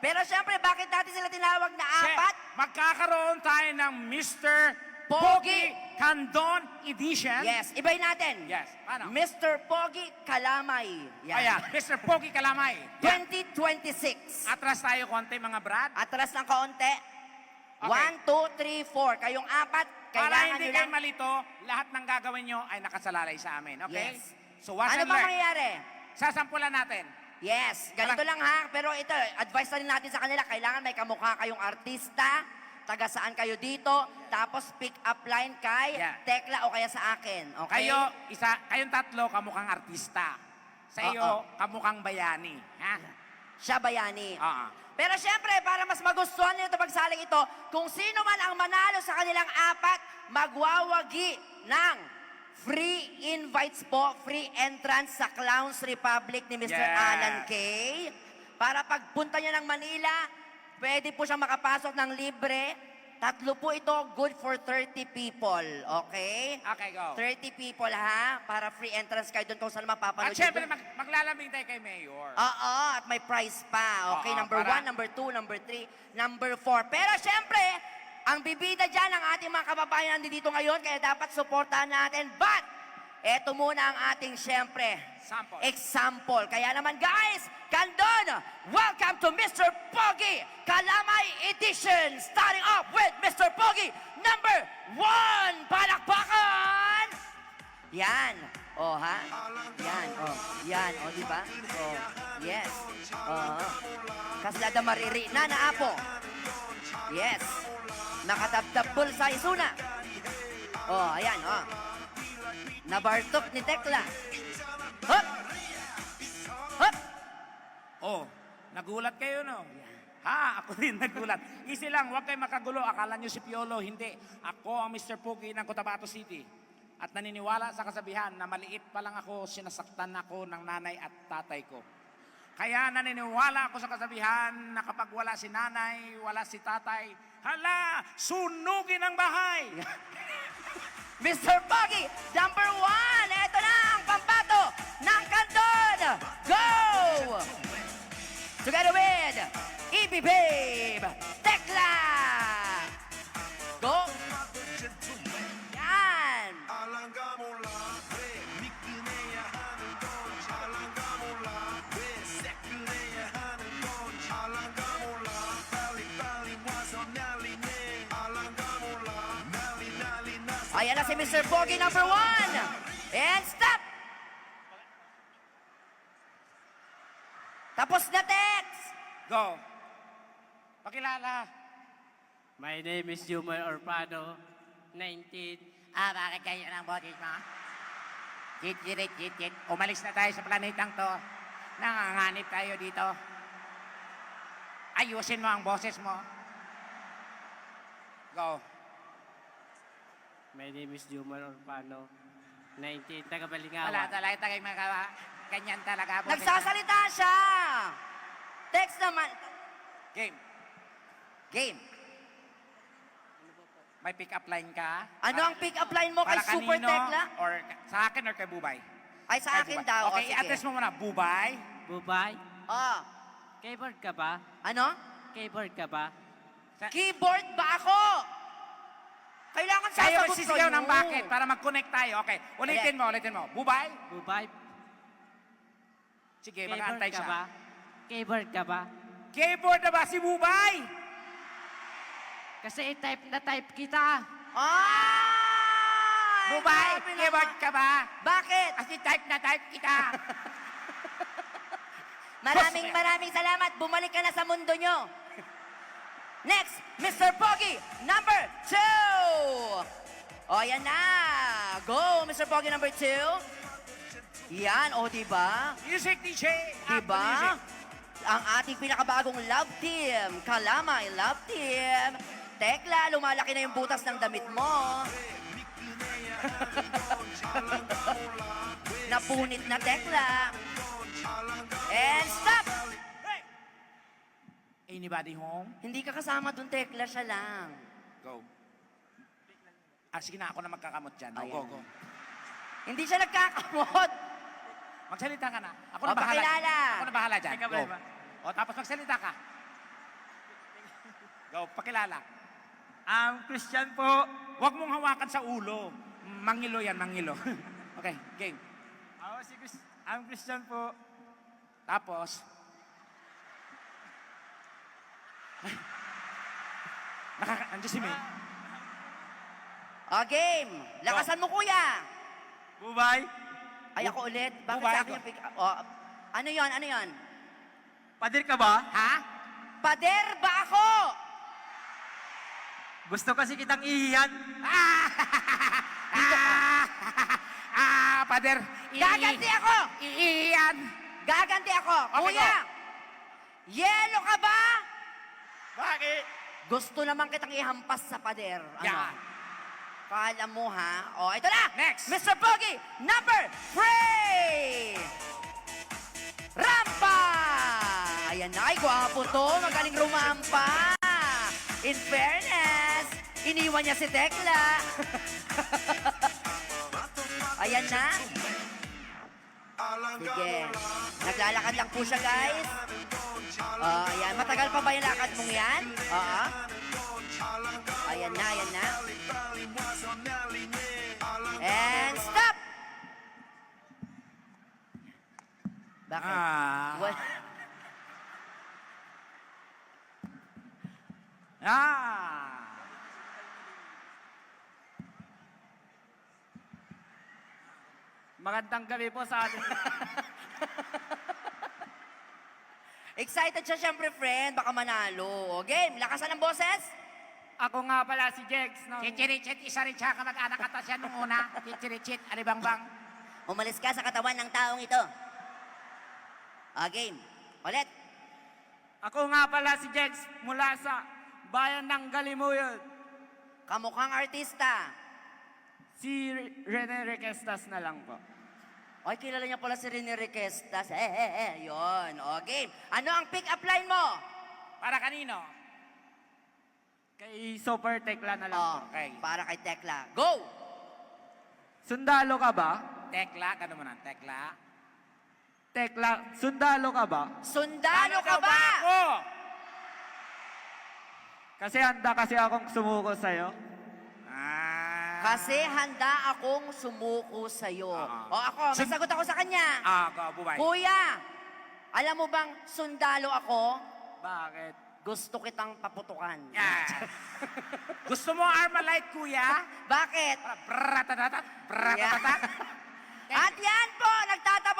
Pero syempre, bakit natin sila tinawag na apat? Magkakaroon tayo ng Mr. Pogi Candon Edition. Yes, ibahin natin. Yes, paano? Mr. Pogi Kalamay. Ayan, Mr. Pogi Kalamay. 2026. Atras tayo konti mga brad. Atras ng kaunti. Okay. 1, 2, 3, 4. Kayong apat, Para kailangan hindi nyo kayo lang. malito, lahat ng gagawin nyo ay nakasalalay sa amin. Okay? Yes. So watch Ano and ba learn. mangyayari? Sasampulan natin. Yes, ganito lang ha. Pero ito, advice na rin natin sa kanila. Kailangan may kamukha kayong artista, taga saan kayo dito, tapos pick up line kay Tekla o kaya sa akin. Okay? Kayong tatlo, kamukhang artista. Sa iyo, kamukhang bayani. Ha? Siya bayani. Oo. Pero syempre, para mas magustuhan nyo ito pagsaling ito, kung sino man ang manalo sa kanilang apat, magwawagi ng free invites po, free entrance sa Clowns Republic ni Mr. Yes. Alan Kay. Para pagpunta niya ng Manila, pwede po siyang makapasok ng libre. Tatlo po ito, good for 30 people. Okay? Okay, go. 30 people ha, para free entrance kayo doon kung saan mapapanood. At syempre, maglalambing tayo kay Mayor. Oo, at may prize pa. Okay, Oo, number para- 1, number 2, number 3, number 4. Pero syempre, ang bibida dyan ang ating mga kababayan nandito ngayon, kaya dapat suportahan natin. But, eto muna ang ating syempre, Sample. example. Kaya naman guys, Candon, welcome to Mr. Pogi Kalamay Edition. Starting off with Mr. Pogi, number 1. Palakpakan! Yan. Oh, ha? Yan. Oh, yan. Oh, di ba? Oh, yes. Oh. Kaslada mariri na na apo. Yes. Nakatabtab bulsa isuna. Oh, ayan. Oh. Nabartok ni Tekla. Hop! Hop! Oh, nagulat kayo, no? Ha, ako din nagulat. Easy lang, huwag kayo makagulo. Akala nyo si Piolo, hindi. Ako ang Mr. Pogi ng Cotabato City. At naniniwala sa kasabihan na maliit pa lang ako, sinasaktan ako ng nanay at tatay ko. Kaya naniniwala ako sa kasabihan na kapag wala si nanay, wala si tatay, hala, sunugin ang bahay! Mr. Pogi, number 1. Ito na ang pambato ng Candon. Go! Together with EB Babe, Tekla. Go! Yan! Ayan na si Mr. Pogi, number 1. And stop! Tapos na, Tex! Go! Pakilala. My name is Jumar Orpano, 19. Bakit kayo ng boses mo? Chit. Umalis na tayo sa planetang to. Nanganganib tayo dito. Ayusin mo ang boses mo. Go. My name is Jumar Orpano, 19. Taga Balingawa. Wala talaga tayo mga ganyan talaga. boses Nagsasalita siya! Tex naman. Game. Game. May pick-up line ka? Ano ang pick-up line mo kay Para Super kanino? Tekla? Or sa akin or kay Bubay? Ay, sa Kay akin Bubay. daw. O, Okay, sige. i-address mo muna. Bubay? Bubay. Oh. Keyboard ka ba? Ano? Keyboard ka ba? Keyboard ba ako? Kailangan Kayo sasagot magsisigaw kayo. ng bakit para mag-connect tayo. Okay, ulitin mo. Bubay? Bubay. Sige, Keyboard mag-aantay ka siya. ba? Keyboard ka ba? Keyboard na ba si Bubay? Kasi type na type kita. Ay! Bubay, grabe keyboard naman. ka ba? Bakit? Kasi type na type kita. Maraming salamat. Bumalik ka na sa mundo nyo. Next, Mr. Pogi, number 2. O, yan na. Go, Mr. Pogi, number 2. Yan, o, diba? Music DJ. Diba? Music. Ang ating pinakabagong love team, Kalamay Love Team. Tekla, lumalaki na yung butas ng damit mo. Napunit na, Tekla. And stop! Anybody home? Hindi ka kasama dun, Tekla, siya lang. Go. Sige na, ako na magkakamot dyan. Ayan. Go. Hindi siya nagkakamot. Magsalita ka na. Ako O, na bahala. pakilala. Ako na bahala dyan. Teka, Go. ba? O, tapos magsalita ka. Go, pakilala. Christian po. Huwag mong hawakan sa ulo. Mangilo yan, mangilo. Okay, game. Christian po. Tapos, andiyan si May. Game. Lakasan mo, kuya. Bubay. Ay, ako ulit. Bakit Bubay sa ako. akin yung pick up? Oh, ano yon? Ano yon? Padir ka ba? Ha? Pader ba ako? Gusto kasi kitang ihiyan. Pader. Gaganti ako! Iiyan. Gaganti ako. Okay, Kuya! Yelo ka ba? Bakit? Gusto naman kitang ihampas sa pader. Ano? Yan. Kala mo, ha? O, ito na! Next. Mr. Pogi, number 3! Rampa! Ayan na, ay, gwapo to. Magaling rumampa. In fairness, iniwan niya si Tekla. Ayan na. Sige. Naglalakad lang po siya, guys. Ayan. Matagal pa ba yung lakad mong yan? Oo. Ayan na, ayan na. And stop! Bakit? What? Magandang gabi po sa atin. Excited siya siyempre, friend. Baka manalo. O, game. Lakasan ng boses. Ako nga pala si Jegs. No? Chichirichit, isa rin siya kamag-anak kata siya nung una. Chichirichit, alibangbang. Umalis ka sa katawan ng taong ito. O, game. Ulit. Ako nga pala si Jegs mula sa bayan ng Galimuyod. Kamukhang artista. Si Rene Requestas na lang po. Ay, kilala niya pala si Rene Requestas. Yun. O, game. Ano ang pick-up line mo? Para kanino? Kay Super Tekla na lang O, po. Okay. para kay Tekla. Go! Sundalo ka ba? Tekla, gano'n mo na. Tekla. Tekla, sundalo ka ba? Sundalo ka ba? Ako? Kasi handa kasi akong sumuko sa'yo. Kasi handa akong sumuko sa'yo. O ako, may Sun- sagot ako sa kanya. Go, bubay. Kuya, alam mo bang sundalo ako? Bakit? Gusto kitang paputukan. Yan. Gusto mo Armalite, kuya? Bakit? Brratatatat, brratatatat. At yan po, nagtatampo